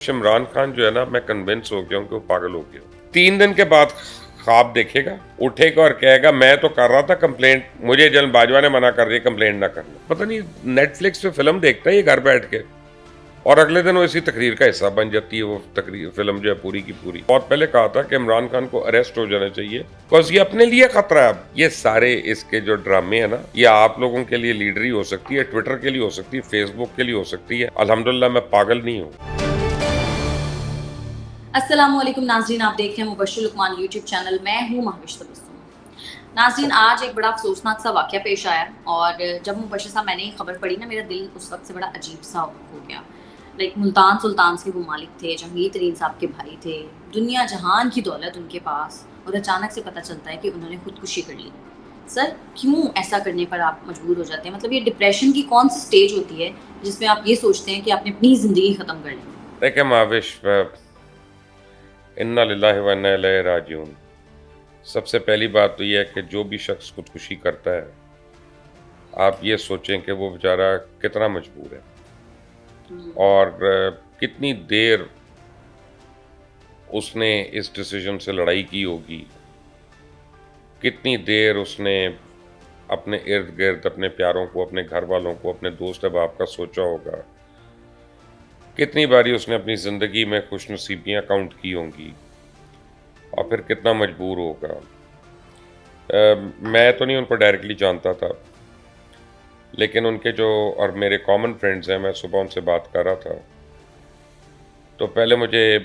इमरान खान जो है ना, मैं कन्विंस हो गया हूँ कि वो पागल हो गया। 3 दिन के बाद ख्वाब देखेगा, उठेगा और कहेगा मैं तो कर रहा था कंप्लेंट, मुझे जल बाजवा ने मना कर दिया कंप्लेंट ना करना। पता नहीं नेटफ्लिक्स पे फिल्म देखता है ये घर बैठ के, और अगले दिन वो इसी तकरीर का हिस्सा बन जाती है। वो तकरीर फिल्म जो है पूरी की पूरी। बहुत पहले कहा था कि इमरान खान को अरेस्ट हो जाना चाहिए, बिकॉज ये अपने लिए खतरा है। अब ये सारे इसके जो ड्रामे है ना, ये आप लोगों के लिए लीडरी हो सकती है, ट्विटर के लिए हो सकती है, फेसबुक के लिए हो सकती है। अल्हम्दुलिल्लाह मैं पागल नहीं हूँ। अस्सलामुअलैकुम नाज़रीन, आप देख रहे हैं मुबश्शिर लुकमान यूट्यूब चैनल। मैं हूँ महविश तबस्सुम। नाज़रीन, आज एक बड़ा अफसोसनाक सा वाक़या पेश आया और जब मुबश्शिर साहब मैंने ये खबर पढ़ी ना, मेरा दिल उस वक्त से बड़ा अजीब सा हो गया। मुल्तान सुल्तान्स के वो मालिक थे, जहांगीर तरीन साहब के भाई थे, दुनिया जहान की दौलत उनके पास, और अचानक से पता चलता है कि उन्होंने खुदकुशी कर ली। सर, क्यों ऐसा करने पर आप मजबूर हो जाते हैं? मतलब ये डिप्रेशन की कौन सी स्टेज होती है जिसमें आप ये सोचते हैं कि आपने अपनी ज़िंदगी ख़त्म कर ली? देखिए महाविश, इन्ना लिल्लाहि व इन्ना इलैहि राजिऊन। सबसे पहली बात तो ये है कि जो भी शख्स खुदकुशी करता है, आप ये सोचें कि वो बेचारा कितना मजबूर है और कितनी देर उसने इस डिसीजन से लड़ाई की होगी, कितनी देर उसने अपने इर्द गिर्द अपने प्यारों को, अपने घर वालों को, अपने दोस्त अहबाब का सोचा होगा, कितनी बारी उसने अपनी ज़िंदगी में खुशनसीबियाँ काउंट की होंगी, और फिर कितना मजबूर होगा। मैं तो नहीं उनको डायरेक्टली जानता था, लेकिन उनके जो और मेरे कॉमन फ्रेंड्स हैं, मैं सुबह उनसे बात कर रहा था, तो पहले मुझे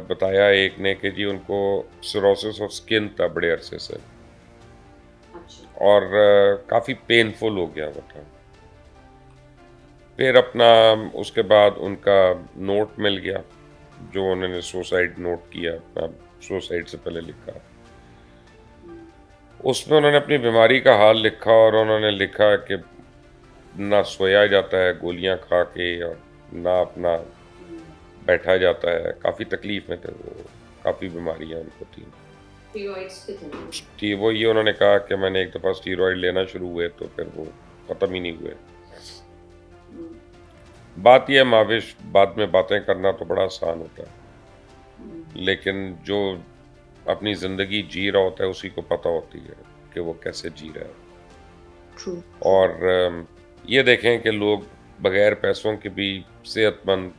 बताया एक ने कि जी उनको सिरोसिस ऑफ स्किन था बड़े अरसे से, और काफ़ी पेनफुल हो गया वो था। फिर अपना उसके बाद उनका नोट मिल गया, जो उन्होंने सुसाइड नोट किया, अपना सुसाइड से पहले लिखा। उसमें उन्होंने अपनी बीमारी का हाल लिखा, और उन्होंने लिखा कि ना सोया जाता है गोलियां खा के, और ना अपना बैठा जाता है। काफ़ी तकलीफ में थे वो, काफ़ी बीमारियां उनको थी। कि वो ये उन्होंने कहा कि मैंने एक दफ़ा स्टीरॉयड लेना शुरू हुए तो फिर वो ख़त्म ही नहीं हुए। बात यह है माविश, बाद में बातें करना तो बड़ा आसान होता है, लेकिन जो अपनी ज़िंदगी जी रहा होता है उसी को पता होती है कि वो कैसे जी रहा है। और ये देखें कि लोग बगैर पैसों के भी सेहतमंद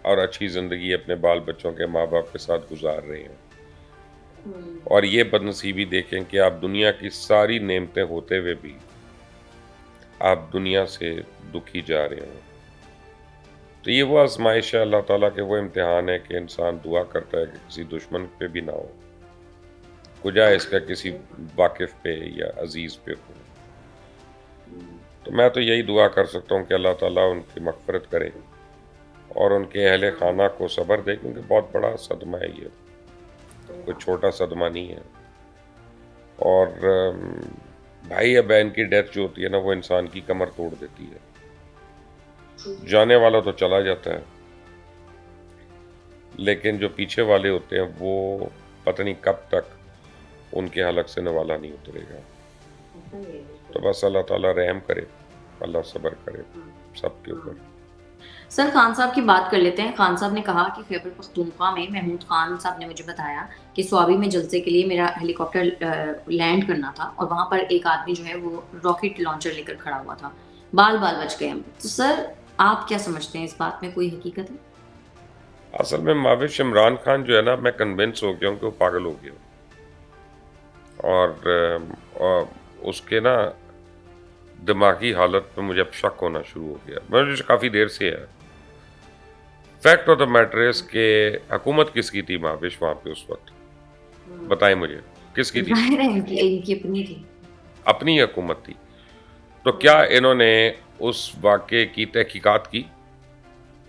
और अच्छी ज़िंदगी अपने बाल बच्चों के माँ बाप के साथ गुजार रहे हैं, और ये बदनसीबी देखें कि आप दुनिया की सारी नेमतें होते हुए भी आप दुनिया से दुखी जा रहे हो। तो ये वो आजमाइश है, अल्लाह ताला के वो इम्तिहान है कि इंसान दुआ करता है कि किसी दुश्मन पे भी ना हो, कुजा इसका किसी वाकिफ़ पे या अजीज़ पे हो। तो मैं तो यही दुआ कर सकता हूँ कि अल्लाह ताला उनकी मग़फ़िरत करे और उनके अहले खाना को सब्र दे, क्योंकि बहुत बड़ा सदमा है ये, कोई छोटा सदमा नहीं है। और भाई या बहन की डेथ जो होती है ना, वो इंसान की कमर तोड़ देती है। जाने वाला तो चला जाता है, लेकिन जो पीछे वाले होते हैं वो पता नहीं कब तक उनके हलक से नवाला नहीं उतरेगा। तो बस अल्लाह ताला रहम करे, अल्लाह सब्र करे सबके ऊपर। सर, खान साहब की बात कर लेते हैं। खान साहब ने कहा कि खैबर पख्तूनख्वा में महमूद खान साहब ने मुझे बताया कि स्वाबी में जलसे के लिए मेरा हेलीकॉप्टर लैंड करना था, और वहाँ पर एक आदमी जो है वो रॉकेट लॉन्चर लेकर खड़ा हुआ था। बाल बाल बच गए हम। तो सर, आप क्या समझते हैं, इस बात में कोई हकीकत है? असल में माविश, इमरान खान जो है ना, मैं कन्विंस हो गया हूँ कि वो पागल हो गया, और उसके ना दिमागी हालत पे मुझे अब शक होना शुरू हो गया। मुझे काफ़ी देर से है। Fact of the matter is के हुकूमत किसकी थी महाविश वहाँ पे उस वक्त? बताएं मुझे, किसकी थी? जाहिर है इनकी इनकी अपनी थी। अपनी हुकूमत थी। तो क्या इन्होंने उस वाक़े की तहकीकात की?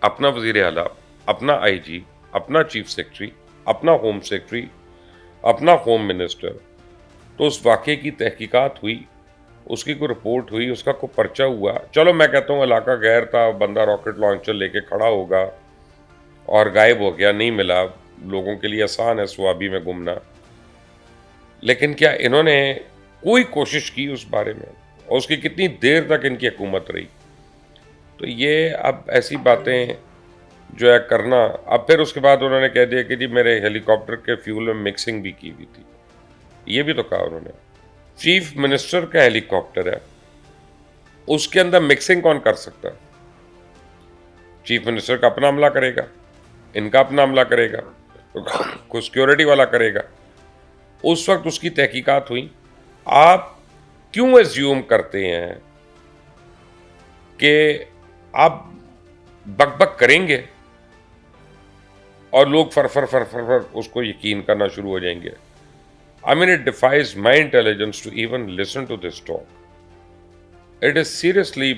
अपना वज़ीर आला, अपना आईजी, अपना चीफ सेक्रेटरी, अपना होम सेक्रेटरी, अपना होम मिनिस्टर, तो उस वाक़े की तहकीकात हुई, उसकी कोई रिपोर्ट हुई, उसका कोई पर्चा हुआ। चलो मैं कहता हूँ इलाका गैर था, बंदा रॉकेट लॉन्चर लेके खड़ा होगा और गायब हो गया, नहीं मिला, लोगों के लिए आसान है स्वाबी में घूमना। लेकिन क्या इन्होंने कोई कोशिश की उस बारे में, और उसकी कितनी देर तक इनकी हुकूमत रही? तो ये अब ऐसी बातें जो है करना। अब फिर उसके बाद उन्होंने कह दिया कि जी मेरे हेलीकॉप्टर के फ्यूल में मिक्सिंग भी की हुई थी। ये भी तो कहा उन्होंने। चीफ मिनिस्टर का हेलीकॉप्टर है, उसके अंदर मिक्सिंग कौन कर सकता है? चीफ मिनिस्टर का अपना हमला करेगा, इनका अपना हमला करेगा, कोई सिक्योरिटी वाला करेगा। उस वक्त उसकी तहकीकात हुई। आप क्यों एज्यूम करते हैं कि आप बकबक करेंगे और लोग फर फर फर फर फर उसको यकीन करना शुरू हो जाएंगे? I mean, it defies my intelligence to even listen to this talk. It is seriously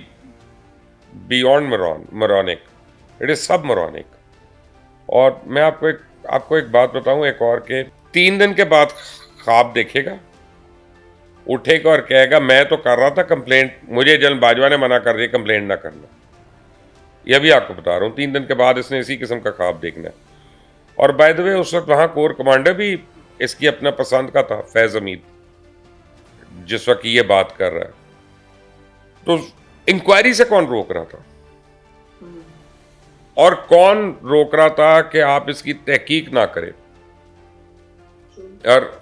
beyond moronic. It is submoronic. और मैं आपको एक बात बताऊं, एक और के 3 दिन के बाद ख्वाब देखेगा, उठेगा और कहेगा मैं तो कर रहा था कंप्लेंट, मुझे जनरल बाजवा ने मना कर दिया कंप्लेंट ना करना। यह भी आपको बता रहा हूं, 3 दिन के बाद इसने इसी किस्म का ख्वाब देखना है। और बाय द वे उस वक्त वहां कोर कमांडर भी इसकी अपना पसंद का था, फैज हमीद, जिस वक्त ये बात कर रहा है। तो इंक्वायरी से कौन रोक रहा था और कौन रोक रहा था कि आप इसकी तहकीक ना करें? और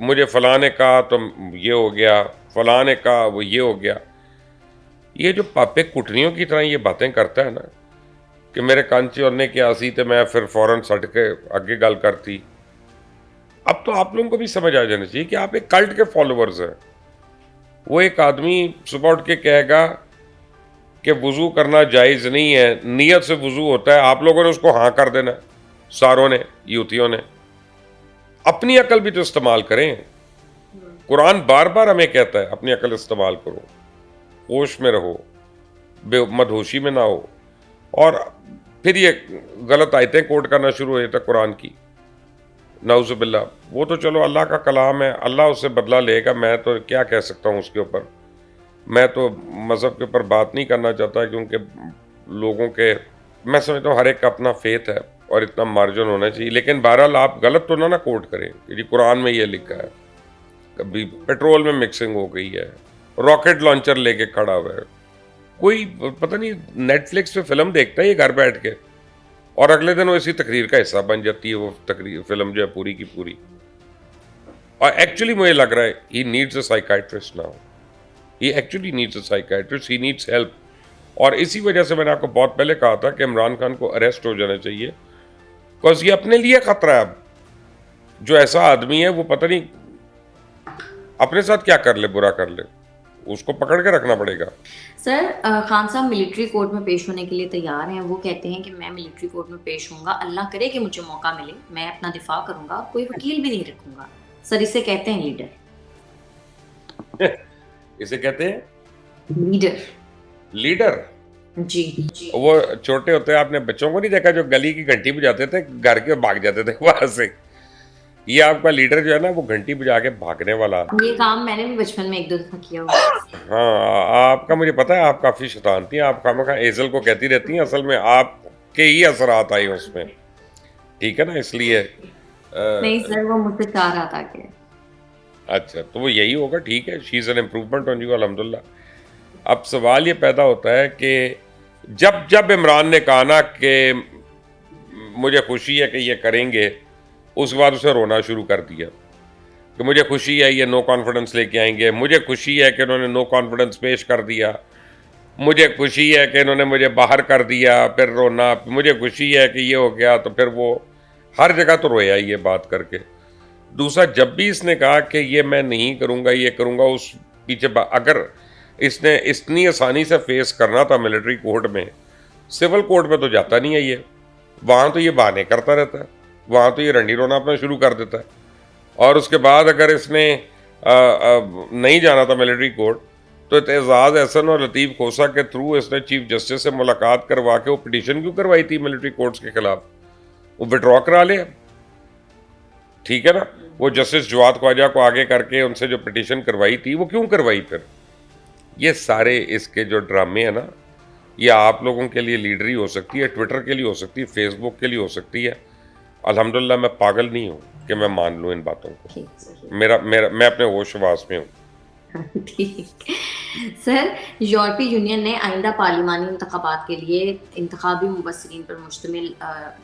मुझे फलां ने कहा तो ये हो गया, फलां ने कहा वो ये हो गया। ये जो पापे कुटनियों की तरह ये बातें करता है ना कि मेरे कांची और ने क्या सी, तो मैं फिर फौरन सट के आगे गल करती। अब तो आप लोगों को भी समझ आ जाना चाहिए कि आप एक कल्ट के फॉलोअर्स हैं। वो एक आदमी सुबह उठ के कहेगा कि वुजू करना जायज़ नहीं है, नियत से वुजू होता है, आप लोगों ने उसको हाँ कर देना, सारों ने, यूथियों ने। अपनी अकल भी तो इस्तेमाल करें। कुरान बार बार हमें कहता है अपनी अकल इस्तेमाल करो, होश में रहो, मदहोशी में ना हो। और फिर ये गलत आयतें कोट करना शुरू हो जाता कुरान की, नाउज़ुबिल्लाह। वो तो चलो अल्लाह का कलाम है, अल्लाह उससे बदला लेगा, मैं तो क्या कह सकता हूँ उसके ऊपर। मैं तो मज़हब के ऊपर बात नहीं करना चाहता, क्योंकि लोगों के, मैं समझता हूँ हर एक का अपना फेथ है और इतना मार्जिन होना चाहिए। लेकिन बहरहाल आप गलत तो ना कोट करें कि कुरान में ये लिखा है, कभी पेट्रोल में मिक्सिंग हो गई है, रॉकेट लॉन्चर लेके खड़ा हुआ है। कोई पता नहीं नेटफ्लिक्स पे फिल्म देखता है ये घर बैठ के, और अगले दिन वो इसी तकरीर का हिस्सा बन जाती है वो तकरीर, फिल्म जो है पूरी की पूरी। और एक्चुअली मुझे लग रहा है he needs a psychiatrist now, he actually needs a psychiatrist, he needs help. और इसी वजह से मैंने आपको बहुत पहले कहा था कि इमरान खान को अरेस्ट हो जाना चाहिए, बिकॉज ये अपने लिए खतरा है। अब जो ऐसा आदमी है वो पता नहीं अपने साथ क्या कर ले, बुरा कर ले, उसको पकड़ के रखना पड़ेगा। सर, खान साहब मिलिट्री कोर्ट में पेश होने के लिए तैयार हैं। वो कहते हैं कि मैं मिलिट्री कोर्ट में पेश होऊंगा, अल्लाह करे कि मुझे मौका मिले, मैं अपना दिफा करूंगा, कोई वकील भी नहीं रखूंगा। सर, इसे कहते हैं लीडर। इसे कहते हैं लीडर। लीडर। जी जी। वो छोटे होते हैं, आपने बच्चों को नहीं देखा जो गली की घंटी बजाते थे, घर के भाग जाते थे वहां से? ये आपका लीडर जो है ना, वो घंटी बजा के भागने वाला। ये काम मैंने भी बचपन में 1-2 दफा किया हुआ। हाँ, आपका मुझे पता है, आप काफी शैतान थी, आप खामखा एजल को कहती रहती हैं, असल में आपके ही असरात आए उसमें, ठीक है ना, इसलिए नहीं सर, वो मुझसे चाह रहा था कि अच्छा, तो वो यही होगा, ठीक है। She is an improvement on you, अल्हम्दुलिल्लाह। अब सवाल ये पैदा होता है कि जब जब इमरान ने कहा ना कि मुझे खुशी है कि ये करेंगे, उसके बाद उसे रोना शुरू कर दिया कि मुझे खुशी है ये नो कॉन्फिडेंस लेके आएंगे, मुझे खुशी है कि इन्होंने नो कॉन्फिडेंस पेश कर दिया, मुझे खुशी है कि इन्होंने मुझे बाहर कर दिया, फिर रोना, मुझे खुशी है कि ये हो गया, तो फिर वो हर जगह तो रोया ये बात करके। दूसरा, जब भी इसने कहा कि ये मैं नहीं करूँगा, ये करूँगा, उस पीछे अगर इसने इतनी आसानी से फेस करना था मिलिट्री कोर्ट में, सिविल कोर्ट में तो जाता नहीं है ये। वहाँ तो ये बहाने करता रहता है, वहाँ तो ये रंडी रोना अपना शुरू कर देता है। और उसके बाद अगर इसने नहीं जाना था मिलिट्री कोर्ट, तो एजाज एहसन और लतीफ़ खोसा के थ्रू इसने चीफ जस्टिस से मुलाकात करवा के वो पिटीशन क्यों करवाई थी मिलिट्री कोर्ट्स के खिलाफ? वो विड्रॉ करा ले, ठीक है ना। वो जस्टिस जवाद ख्वाजा को आगे करके उनसे जो पिटीशन करवाई थी, वो क्यों करवाई फिर? ये सारे इसके जो ड्रामे हैं ना, ये आप लोगों के लिए लीडरी हो सकती है, ट्विटर के लिए हो सकती है, फेसबुक के लिए हो सकती है। अल्हम्दुलिल्लाह मैं पागल नहीं हूँ कि मैं मान लूँ इन बातों को। मैं अपने होश वास में हूँ। ठीक। सर, यूरोपीय यूनियन ने आइंदा पार्लिमानी इंतखाबात के लिए इंतखाबी मुबस्सिरीन पर मुश्तमिल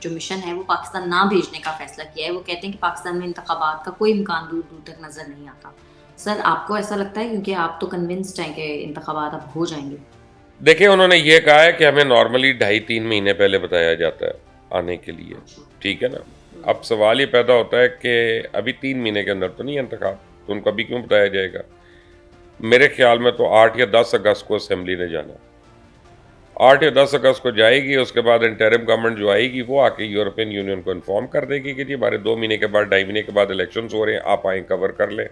जो मिशन है वो पाकिस्तान ना भेजने का फैसला किया है। वो कहते हैं कि पाकिस्तान में इंतखाबात का कोई इम्कान दूर दूर तक नजर नहीं आता। सर, आपको ऐसा लगता है, क्योंकि आप तो कन्विंस्ड हैं कि इंतखाबात अब हो जाएंगे? देखिए, उन्होंने ये कहा है कि हमें नॉर्मली 2.5-3 महीने पहले बताया जाता है आने के लिए, ठीक है ना। अब सवाल ये पैदा होता है कि अभी 3 महीने के अंदर तो नहीं है इंतखाब, तो उनको अभी क्यों बताया जाएगा। मेरे ख्याल में तो 8 या 10 अगस्त को असेंबली ने जाना, 8 या 10 अगस्त को जाएगी। उसके बाद इंटरिम गवर्नमेंट जो आएगी वो आके यूरोपियन यूनियन को इन्फॉर्म कर देगी कि जी हमारे 2 महीने के बाद 2.5 महीने के बाद इलेक्शंस हो रहे हैं, आप आएँ कवर कर लें।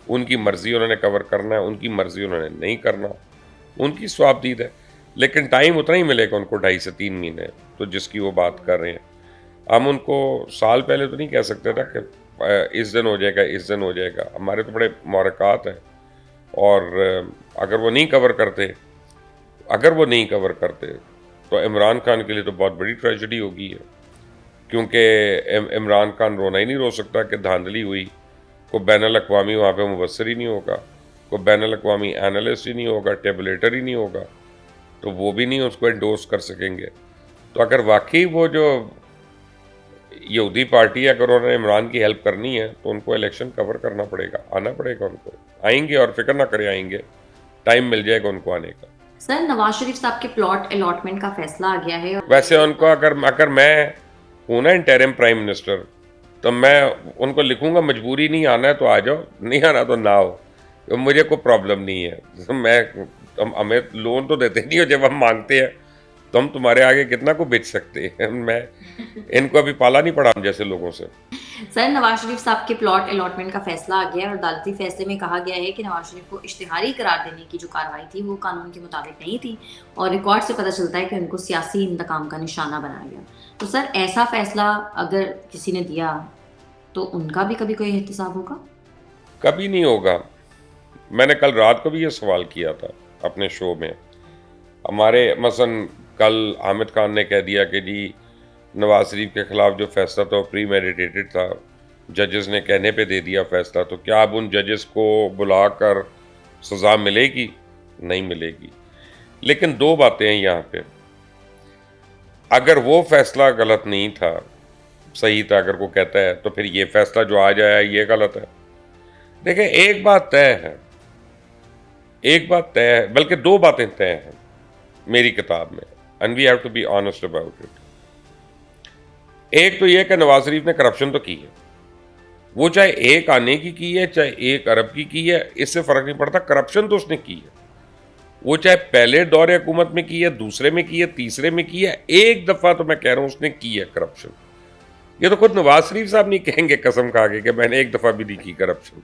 उनकी मर्जी उन्होंने कवर करना है, उनकी मर्जी उन्होंने नहीं करना, उनकी स्वाबदीद है। लेकिन टाइम उतना ही मिलेगा उनको 2.5 से 3 महीने, तो जिसकी वो बात कर रहे हैं। हम उनको साल पहले तो नहीं कह सकते था कि इस दिन हो जाएगा, इस दिन हो जाएगा। हमारे तो बड़े मुहर्रकात हैं, और अगर वो नहीं कवर करते तो इमरान खान के लिए तो बहुत बड़ी ट्रेजेडी होगी है, क्योंकि इमरान खान रोना ही नहीं रो सकता कि धांधली हुई। कोई बैनुल अक़वामी वहाँ पे मुबस्सिर ही नहीं होगा, कोई बैनुल अक़वामी एनालिस्ट ही नहीं होगा, टेबलेटर ही नहीं होगा, तो वो भी नहीं उसको एंडोर्स कर सकेंगे। तो अगर वाकई वो जो यहूदी पार्टी है, अगर उन्होंने इमरान की हेल्प करनी है तो उनको इलेक्शन कवर करना पड़ेगा, आना पड़ेगा उनको। आएंगे, और फिक्र ना करें, आएंगे, टाइम मिल जाएगा उनको आने का। सर, नवाज शरीफ साहब के प्लॉट अलॉटमेंट का फैसला आ गया है। वैसे उनको अगर मैं हूँ ना इंटरिम प्राइम मिनिस्टर, तो मैं उनको लिखूंगा मजबूरी नहीं, आना है तो आ जाओ, नहीं आना तो ना हो, तो मुझे कोई प्रॉब्लम नहीं है। हमें लोन तो देते नहीं हो, जब हम मांगते हैं तो हम तुम्हारे आगे कितना को बेच सकते हैं। मैं इनको अभी पाला नहीं पड़ा हम जैसे लोगों से। सर, नवाज शरीफ साहब के प्लॉट अलॉटमेंट का फैसला आ गया है और अदालती फैसले में कहा गया है कि नवाज शरीफ को इश्तिहारी करार देने की जो कार्रवाई थी वो कानून के मुताबिक नहीं थी, और रिकॉर्ड से पता चलता है कि उनको सियासी इंतकाम का निशाना बनाया गया। तो सर, ऐसा फैसला अगर किसी ने दिया तो उनका भी कभी कोई एहतसाब होगा? कभी नहीं होगा। मैंने कल रात को भी ये सवाल किया था अपने शो में। हमारे मसलन कल हामिद खान ने कह दिया कि जी नवाज शरीफ के ख़िलाफ़ जो फैसला था वो प्री मेडिटेटेड था, जजेस ने कहने पे दे दिया फैसला। तो क्या अब उन जजेस को बुलाकर सज़ा मिलेगी? नहीं मिलेगी। लेकिन दो बातें हैं यहाँ पे। अगर वो फैसला गलत नहीं था, सही था, अगर वो कहता है, तो फिर ये फैसला जो आज आया ये गलत है। देखिए, एक बात तय है, बल्कि दो बातें तय हैं मेरी किताब में, and we have to be honest about it. एक तो यह कि नवाज शरीफ ने करप्शन तो की है, वो चाहे 1 आने की है, चाहे 1 अरब की है, इससे फ़र्क नहीं पड़ता, करप्शन तो उसने की है। वो चाहे पहले दौरे हुकूमत में की है, दूसरे में की है, तीसरे में की है, एक दफ़ा तो मैं कह रहा हूँ उसने की है करप्शन। ये तो खुद नवाज शरीफ साहब नहीं कहेंगे कसम खा के कि मैंने एक दफ़ा भी नहीं की करप्शन,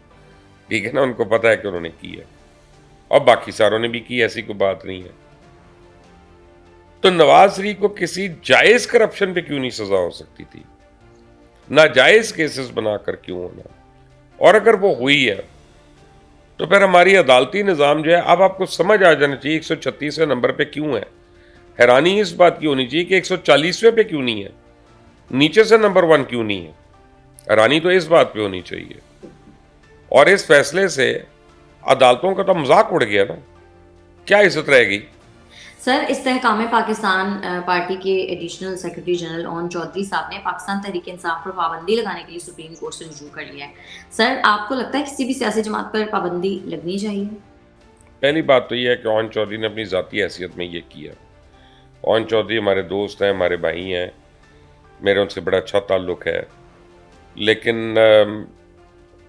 ठीक है ना। उनको पता है कि उन्होंने की है, और बाकी सारों ने भी की, ऐसी कोई बात नहीं है। तो नवाज शरीफ को किसी जायज़ करप्शन पे क्यों नहीं सज़ा हो सकती थी? नाजायज़ केसेस बनाकर क्यों होना? और अगर वो हुई है तो फिर हमारी अदालती निज़ाम जो है, अब आपको समझ आ जाना चाहिए 136वें नंबर पे क्यों है। हैरानी इस बात की होनी चाहिए कि 140वें पे क्यों नहीं है, नीचे से नंबर 1 क्यों नहीं है। हैरानी तो इस बात पे होनी चाहिए। और इस फैसले से अदालतों का तो मजाक उड़ गया ना, क्या इज्जत रहेगी। सर, इस्तेहकाम पाकिस्तान पार्टी के additional secretary general Aun Chaudhry साहब ने पाकिस्तान तहरीक इंसाफ पर पाबंदी लगाने के लिए सुप्रीम कोर्ट से रुजू कर लिया है। सर, आपको लगता है किसी भी सियासी जमात पर पाबंदी लगनी चाहिए? पहली बात तो यह है कि ओन चौधरी ने अपनी ज़ाती हैसियत में ये किया। ओन चौधरी हमारे दोस्त हैं, हमारे भाई हैं, मेरे उनसे बड़ा अच्छा ताल्लुक़ है, लेकिन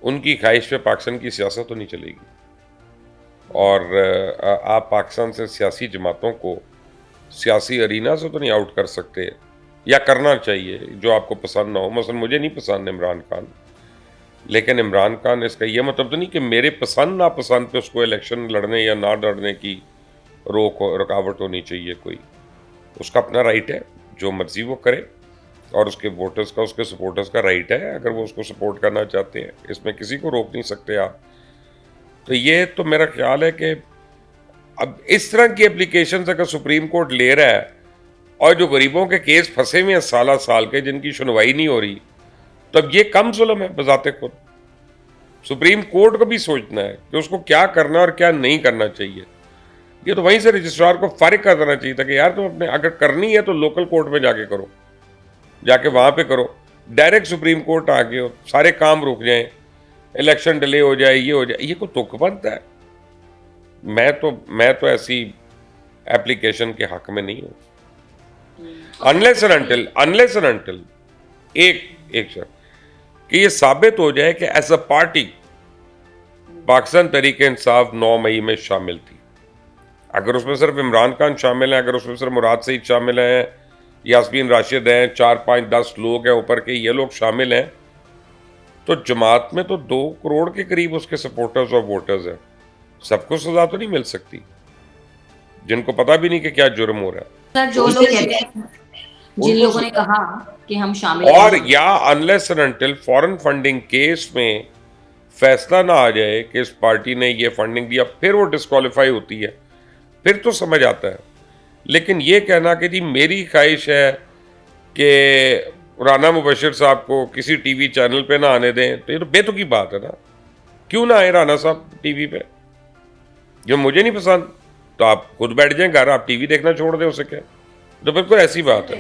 उनकी ख्वाहिश पे पाकिस्तान की सियासत तो नहीं चलेगी। और आप पाकिस्तान से सियासी जमातों को सियासी अरीना से तो नहीं आउट कर सकते, या करना चाहिए जो आपको पसंद ना हो। मसलन मुझे नहीं पसंद इमरान खान, लेकिन इमरान खान, इसका ये मतलब तो नहीं कि मेरे पसंद नापसंद पे उसको इलेक्शन लड़ने या ना लड़ने की रुकावट होनी चाहिए कोई। उसका अपना राइट है, जो मर्जी वो करे, और उसके वोटर्स का, उसके सपोर्टर्स का राइट है अगर वो उसको सपोर्ट करना चाहते हैं, इसमें किसी को रोक नहीं सकते आप। तो ये तो मेरा ख्याल है कि अब इस तरह की एप्लीकेशन अगर सुप्रीम कोर्ट ले रहा है, और जो गरीबों के केस फंसे हुए हैं साल के, जिनकी सुनवाई नहीं हो रही, तो अब ये कम जुल्म है बजाते खुद। सुप्रीम कोर्ट को भी सोचना है कि उसको क्या करना और क्या नहीं करना चाहिए। ये तो वहीं से रजिस्ट्रार को फारिग कर देना चाहिए था कि यार तुम अपने अगर करनी है तो लोकल कोर्ट में जाके करो, जाके वहां पे करो। डायरेक्ट सुप्रीम कोर्ट आ गए सारे काम रुक जाएं, इलेक्शन डिले हो जाए, ये हो जाए, ये कोई तुक बनता है? मैं तो ऐसी एप्लीकेशन के हक में नहीं हूं। अनलेस एंड अनटिल एक शर्त कि ये साबित हो जाए कि as a party Pakistan Tehreek Insaf 9 मई में शामिल थी। अगर उसमें सिर्फ इमरान खान शामिल है, अगर उसमें सिर्फ मुराद सईद शामिल हैं, यास्मीन राशिद हैं, 4, 5, 10 लोग हैं ऊपर के, ये लोग शामिल हैं, तो जमात में तो 2 करोड़ के करीब उसके सपोर्टर्स और वोटर्स हैं। सबको सजा तो नहीं मिल सकती, जिनको पता भी नहीं कि क्या जुर्म हो रहा है। सर जो लोग कहते हैं, जिन लोगों ने कहा कि हम शामिल और या unless and until foreign funding case में फैसला ना आ जाए कि इस पार्टी ने ये फंडिंग दिया, फिर वो डिस्क्वालीफाई होती है, फिर तो समझ आता है। लेकिन ये कहना कि जी मेरी ख्वाहिश है कि राना मुबशिर साहब को किसी टीवी चैनल पे ना आने दें, तो ये तो बेतुकी बात है ना। क्यों ना आए राना साहब टीवी पे? जो मुझे नहीं पसंद तो आप खुद बैठ जाएं घर, आप टीवी देखना छोड़ दें, उसे क्या? तो बिल्कुल ऐसी बात है।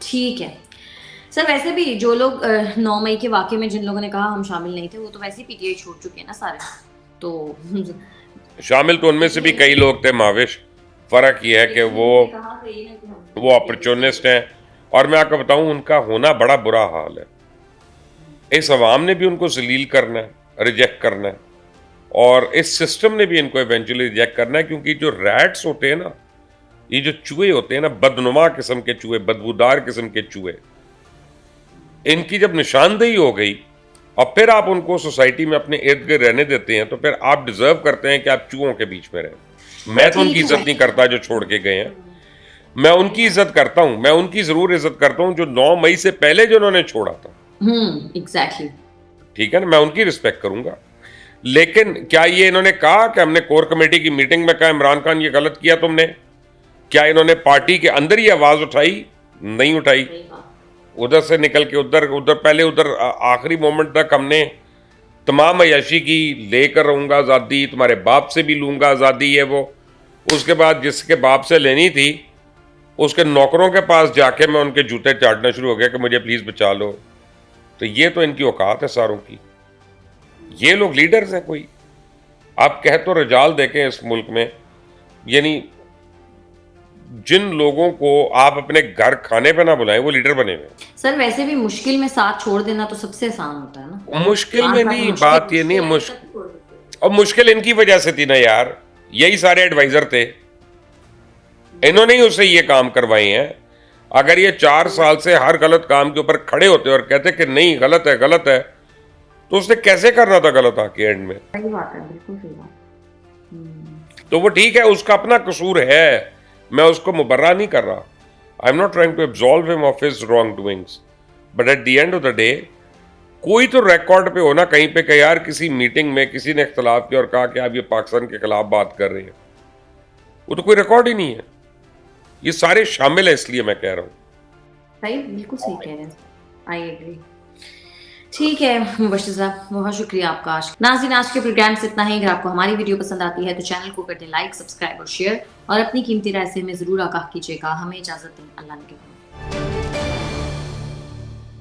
ठीक है सर, वैसे भी जो लोग 9 मई के वाकये में जिन लोगों ने कहा हम शामिल नहीं थे, वो तो वैसे ही पीटीआई छोड़ चुके हैं ना सारे, तो शामिल तो उनमें से भी कई लोग थे माविश। फर्क ये है कि वो अपॉर्चुनिस्ट हैं, और मैं आपको बताऊं उनका होना बड़ा बुरा हाल है। इस अवाम ने भी उनको जलील करना है, रिजेक्ट करना है, और इस सिस्टम ने भी इनको इवेंचुअली रिजेक्ट करना है, क्योंकि जो रैट्स होते हैं ना, ये जो चूहे होते हैं ना, बदनुमा किस्म के चूहे, बदबूदार किस्म के चूहे, इनकी जब निशानदेही हो गई और फिर आप उनको सोसाइटी में अपने इर्द गिर्द रहने देते हैं, तो फिर आप डिजर्व करते हैं कि आप चूहों के बीच में रहें। मैं तो उनकी इज्जत नहीं करता जो छोड़ के गए हैं, मैं उनकी इज्जत करता हूं, मैं उनकी जरूर इज्जत करता हूं जो 9 मई से पहले जो उन्होंने छोड़ा था। एग्जैक्टली, ठीक है ना, मैं उनकी रिस्पेक्ट करूंगा। लेकिन क्या ये इन्होंने कहा कि हमने कोर कमेटी की मीटिंग में कहा इमरान खान ये गलत किया तुमने? क्या इन्होंने पार्टी के अंदर ही आवाज उठाई? नहीं उठाई। उधर से निकल के उधर पहले उधर आखिरी मोमेंट तक हमने तमाम अयाशी की, लेकर रहूंगा आज़ादी, तुम्हारे बाप से भी लूंगा आज़ादी है वो। उसके बाद जिसके बाप से लेनी थी उसके नौकरों के पास जाके मैं उनके जूते चाटना शुरू हो गया कि मुझे प्लीज़ बचा लो। तो ये तो इनकी औकात है सारों की। ये लोग लीडर्स हैं कोई? आप कह तो रिजाल देखें इस मुल्क में, यानी जिन लोगों को आप अपने घर खाने पे ना बुलाएं वो लीडर बने हुए। सर वैसे भी मुश्किल में साथ छोड़ देना तो सबसे आसान होता है ना। मुश्किल में नहीं, बात ये नहीं है मुश्किल, और मुश्किल इनकी वजह से थी ना यार, यही सारे एडवाइजर थे, इन्होंने ही उससे ये काम करवाए हैं। अगर ये 4 साल से हर गलत काम के ऊपर खड़े होते और कहते कि नहीं गलत है, तो उसने कैसे करना था गलत आके एंड में? सही बात है, बिल्कुल सही बात। तो वो ठीक है, उसका अपना कसूर है, मैं उसको मुबर्रा नहीं कर रहा। I am not trying to absolve him of his wrong doings, but at the end of the day कोई तो रिकॉर्ड पे हो ना कहीं पे कि यार किसी मीटिंग में किसी ने इख्तलाफ किया और कहा कि आप ये पाकिस्तान के खिलाफ बात कर रहे हैं। वो तो कोई रिकॉर्ड ही नहीं है। ये सारे शामिल हैं, इसलिए मैं कह रहा हूँ। सही, बिल्कुल सही कह रहे हैं, आई एग्री। ठीक है मुबश्शिर साहब, बहुत शुक्रिया आपका। नाज़रीन, आज के प्रोग्राम से इतना ही। अगर आपको हमारी वीडियो पसंद आती है तो चैनल को कर दें लाइक, सब्सक्राइब और शेयर, और अपनी कीमती राय से हमें ज़रूर आगाह कीजिएगा। हमें इजाज़त दें, अल्लाह ने